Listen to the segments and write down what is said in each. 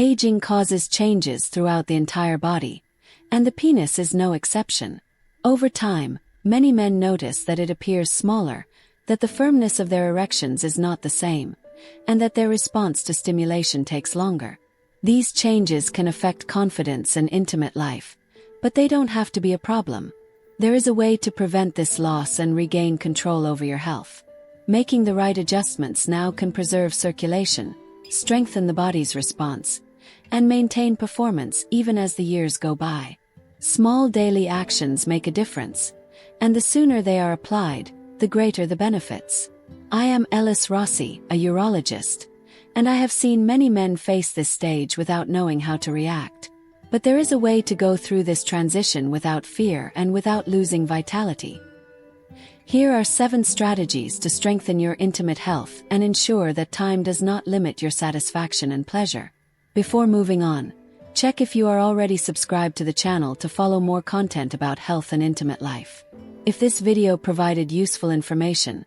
Aging causes changes throughout the entire body, and the penis is no exception. Over time, many men notice that it appears smaller, that the firmness of their erections is not the same, and that their response to stimulation takes longer. These changes can affect confidence and intimate life, but they don't have to be a problem. There is a way to prevent this loss and regain control over your health. Making the right adjustments now can preserve circulation, strengthen the body's response, and maintain performance even as the years go by. Small daily actions make a difference, and the sooner they are applied, the greater the benefits. I am Elis Rossi, a urologist, and I have seen many men face this stage without knowing how to react. But there is a way to go through this transition without fear and without losing vitality. Here are 7 strategies to strengthen your intimate health and ensure that time does not limit your satisfaction and pleasure. Before moving on, check if you are already subscribed to the channel to follow more content about health and intimate life. If this video provided useful information,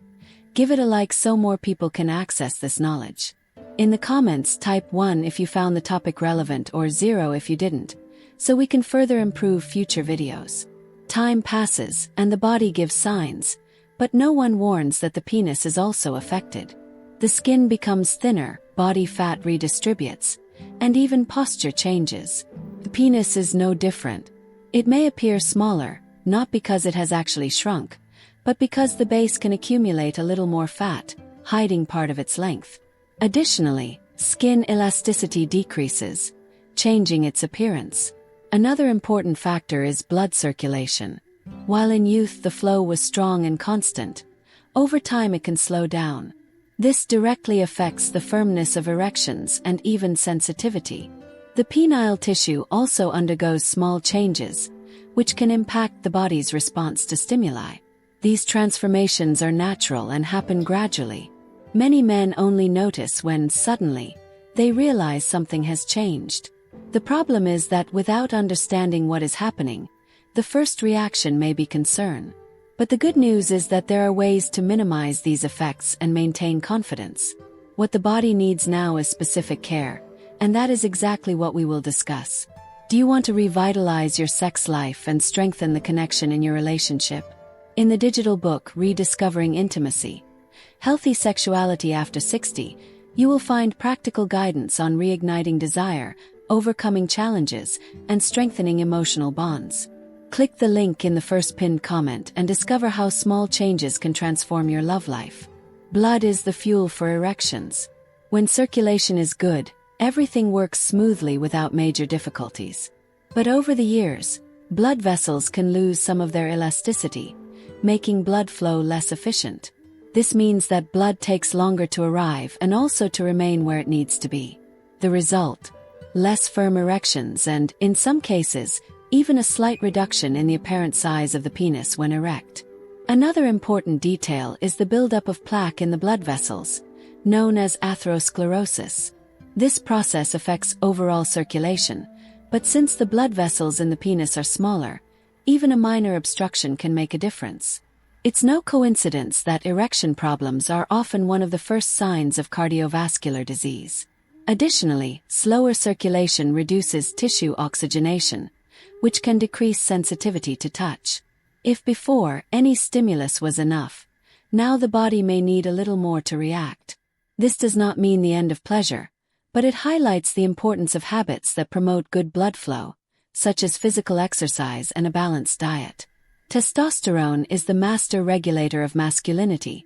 give it a like so more people can access this knowledge. In the comments, type 1 if you found the topic relevant or 0 if you didn't, so we can further improve future videos. Time passes and the body gives signs, but no one warns that the penis is also affected. The skin becomes thinner, body fat redistributes, and even posture changes. The penis is no different. It may appear smaller, not because it has actually shrunk, but because the base can accumulate a little more fat, hiding part of its length. Additionally, skin elasticity decreases, changing its appearance. Another important factor is blood circulation. While in youth the flow was strong and constant, over time it can slow down. This directly affects the firmness of erections and even sensitivity. The penile tissue also undergoes small changes, which can impact the body's response to stimuli. These transformations are natural and happen gradually. Many men only notice when, suddenly, they realize something has changed. The problem is that without understanding what is happening, the first reaction may be concern. But the good news is that there are ways to minimize these effects and maintain confidence. What the body needs now is specific care, and that is exactly what we will discuss. Do you want to revitalize your sex life and strengthen the connection in your relationship? In the digital book Rediscovering Intimacy, Healthy Sexuality After 60, you will find practical guidance on reigniting desire, overcoming challenges, and strengthening emotional bonds. Click the link in the first pinned comment and discover how small changes can transform your love life. Blood is the fuel for erections. When circulation is good, everything works smoothly without major difficulties. But over the years, blood vessels can lose some of their elasticity, making blood flow less efficient. This means that blood takes longer to arrive and also to remain where it needs to be. The result? Less firm erections and, in some cases, even a slight reduction in the apparent size of the penis when erect. Another important detail is the buildup of plaque in the blood vessels, known as atherosclerosis. This process affects overall circulation, but since the blood vessels in the penis are smaller, even a minor obstruction can make a difference. It's no coincidence that erection problems are often one of the first signs of cardiovascular disease. Additionally, slower circulation reduces tissue oxygenation, which can decrease sensitivity to touch. If before any stimulus was enough, now the body may need a little more to react. This does not mean the end of pleasure, but it highlights the importance of habits that promote good blood flow, such as physical exercise and a balanced diet. Testosterone is the master regulator of masculinity,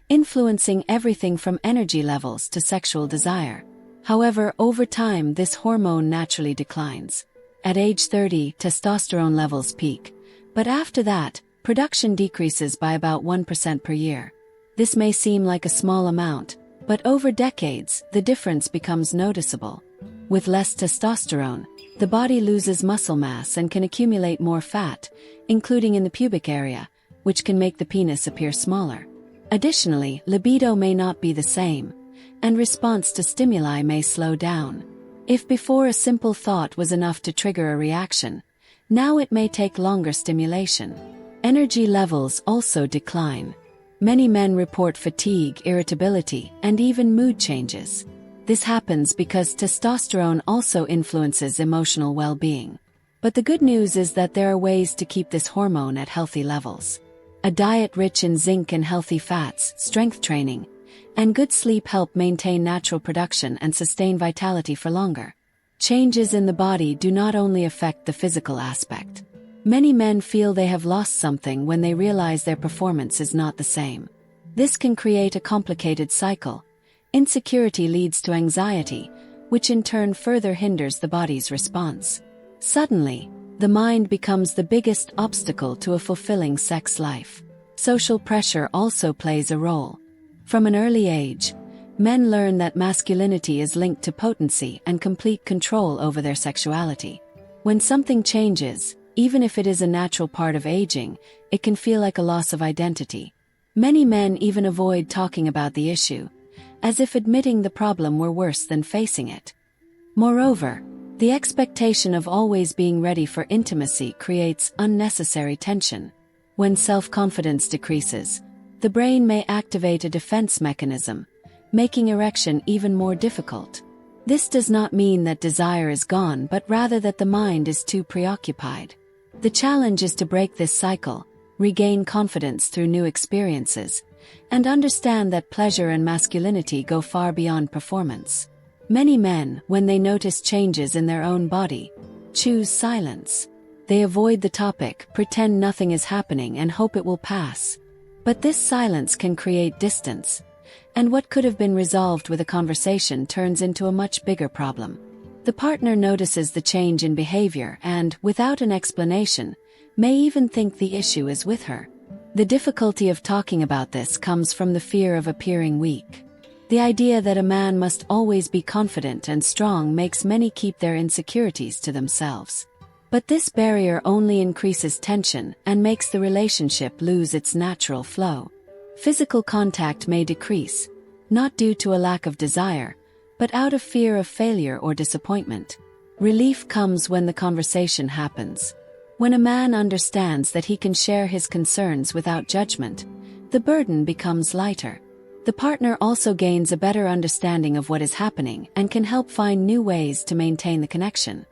influencing everything from energy levels to sexual desire. However, over time this hormone naturally declines. At age 30, testosterone levels peak, but after that, production decreases by about 1% per year. This may seem like a small amount, but over decades, the difference becomes noticeable. With less testosterone, the body loses muscle mass and can accumulate more fat, including in the pubic area, which can make the penis appear smaller. Additionally, libido may not be the same, and response to stimuli may slow down. If before a simple thought was enough to trigger a reaction, now it may take longer stimulation. Energy levels also decline. Many men report fatigue, irritability, and even mood changes. This happens because testosterone also influences emotional well-being. But the good news is that there are ways to keep this hormone at healthy levels. A diet rich in zinc and healthy fats, strength training, and good sleep help maintain natural production and sustain vitality for longer. Changes in the body do not only affect the physical aspect. Many men feel they have lost something when they realize their performance is not the same. This can create a complicated cycle. Insecurity leads to anxiety, which in turn further hinders the body's response. Suddenly, the mind becomes the biggest obstacle to a fulfilling sex life. Social pressure also plays a role. From an early age, men learn that masculinity is linked to potency and complete control over their sexuality. When something changes, even if it is a natural part of aging, it can feel like a loss of identity. Many men even avoid talking about the issue, as if admitting the problem were worse than facing it. Moreover, the expectation of always being ready for intimacy creates unnecessary tension. When self-confidence decreases, the brain may activate a defense mechanism, making erection even more difficult. This does not mean that desire is gone, but rather that the mind is too preoccupied. The challenge is to break this cycle, regain confidence through new experiences, and understand that pleasure and masculinity go far beyond performance. Many men, when they notice changes in their own body, choose silence. They avoid the topic, pretend nothing is happening, and hope it will pass. But this silence can create distance, and what could have been resolved with a conversation turns into a much bigger problem. The partner notices the change in behavior and, without an explanation, may even think the issue is with her. The difficulty of talking about this comes from the fear of appearing weak. The idea that a man must always be confident and strong makes many keep their insecurities to themselves. But this barrier only increases tension and makes the relationship lose its natural flow. Physical contact may decrease, not due to a lack of desire, but out of fear of failure or disappointment. Relief comes when the conversation happens. When a man understands that he can share his concerns without judgment, the burden becomes lighter. The partner also gains a better understanding of what is happening and can help find new ways to maintain the connection.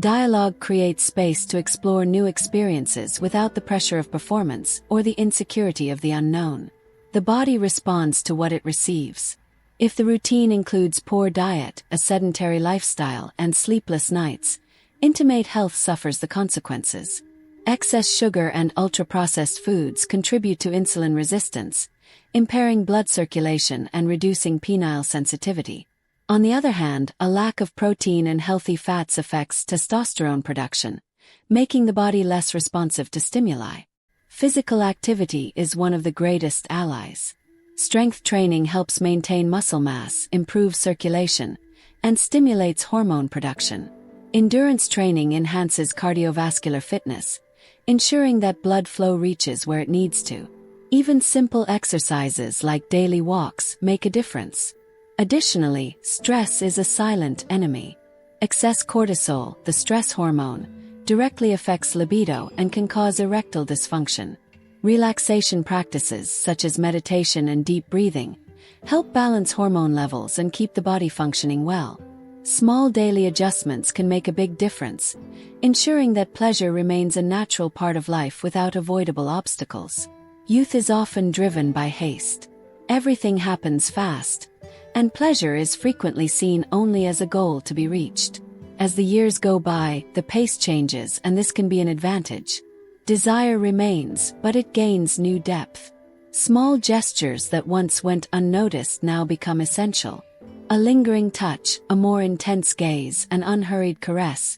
Dialogue creates space to explore new experiences without the pressure of performance or the insecurity of the unknown. The body responds to what it receives. If the routine includes poor diet, a sedentary lifestyle, and sleepless nights, intimate health suffers the consequences. Excess sugar and ultra-processed foods contribute to insulin resistance, impairing blood circulation and reducing penile sensitivity. On the other hand, a lack of protein and healthy fats affects testosterone production, making the body less responsive to stimuli. Physical activity is one of the greatest allies. Strength training helps maintain muscle mass, improves circulation, and stimulates hormone production. Endurance training enhances cardiovascular fitness, ensuring that blood flow reaches where it needs to. Even simple exercises like daily walks make a difference. Additionally, stress is a silent enemy. Excess cortisol, the stress hormone, directly affects libido and can cause erectile dysfunction. Relaxation practices such as meditation and deep breathing help balance hormone levels and keep the body functioning well. Small daily adjustments can make a big difference, ensuring that pleasure remains a natural part of life without avoidable obstacles. Youth is often driven by haste. Everything happens fast, and pleasure is frequently seen only as a goal to be reached. As the years go by, the pace changes, and this can be an advantage. Desire remains, but it gains new depth. Small gestures that once went unnoticed now become essential. A lingering touch, a more intense gaze, an unhurried caress.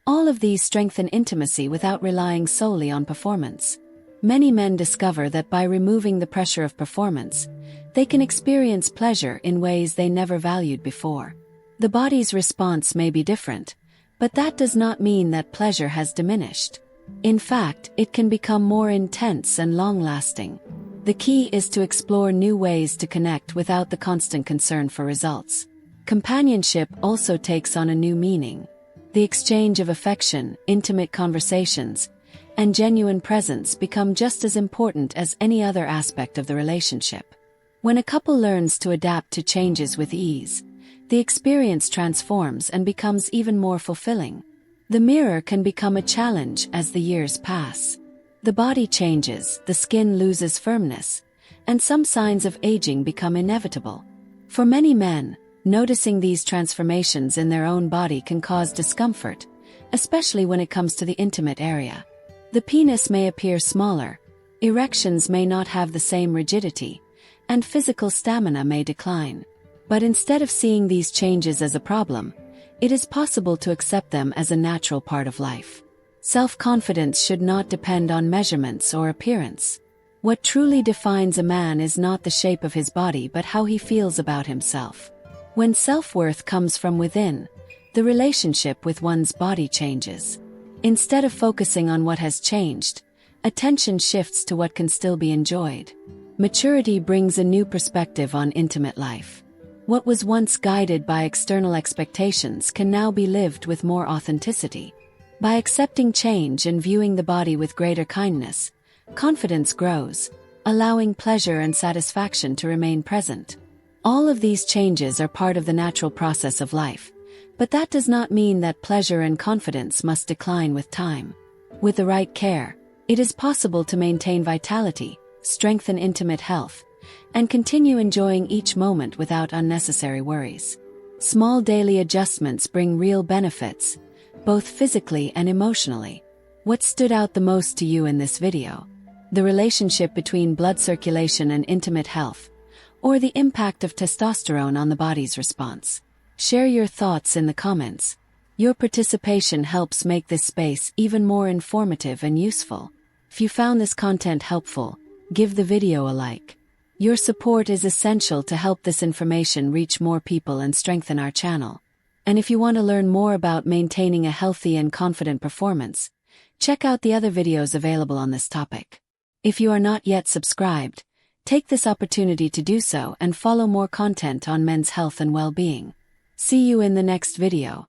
All of these strengthen intimacy without relying solely on performance. Many men discover that by removing the pressure of performance, they can experience pleasure in ways they never valued before. The body's response may be different, but that does not mean that pleasure has diminished. In fact, it can become more intense and long-lasting. The key is to explore new ways to connect without the constant concern for results. Companionship also takes on a new meaning. The exchange of affection, intimate conversations, and genuine presence become just as important as any other aspect of the relationship. When a couple learns to adapt to changes with ease, the experience transforms and becomes even more fulfilling. The mirror can become a challenge as the years pass. The body changes, the skin loses firmness, and some signs of aging become inevitable. For many men, noticing these transformations in their own body can cause discomfort, especially when it comes to the intimate area. The penis may appear smaller, erections may not have the same rigidity, and physical stamina may decline. But instead of seeing these changes as a problem, it is possible to accept them as a natural part of life. Self-confidence should not depend on measurements or appearance. What truly defines a man is not the shape of his body but how he feels about himself. When self-worth comes from within, the relationship with one's body changes. Instead of focusing on what has changed, attention shifts to what can still be enjoyed. Maturity brings a new perspective on intimate life. What was once guided by external expectations can now be lived with more authenticity. By accepting change and viewing the body with greater kindness, confidence grows, allowing pleasure and satisfaction to remain present. All of these changes are part of the natural process of life, but that does not mean that pleasure and confidence must decline with time. With the right care, it is possible to maintain vitality, strengthen intimate health, and continue enjoying each moment without unnecessary worries. Small daily adjustments bring real benefits, both physically and emotionally. What stood out the most to you in this video? The relationship between blood circulation and intimate health, or the impact of testosterone on the body's response? Share your thoughts in the comments. Your participation helps make this space even more informative and useful. If you found this content helpful, give the video a like. Your support is essential to help this information reach more people and strengthen our channel. And if you want to learn more about maintaining a healthy and confident performance, check out the other videos available on this topic. If you are not yet subscribed, take this opportunity to do so and follow more content on men's health and well-being. See you in the next video.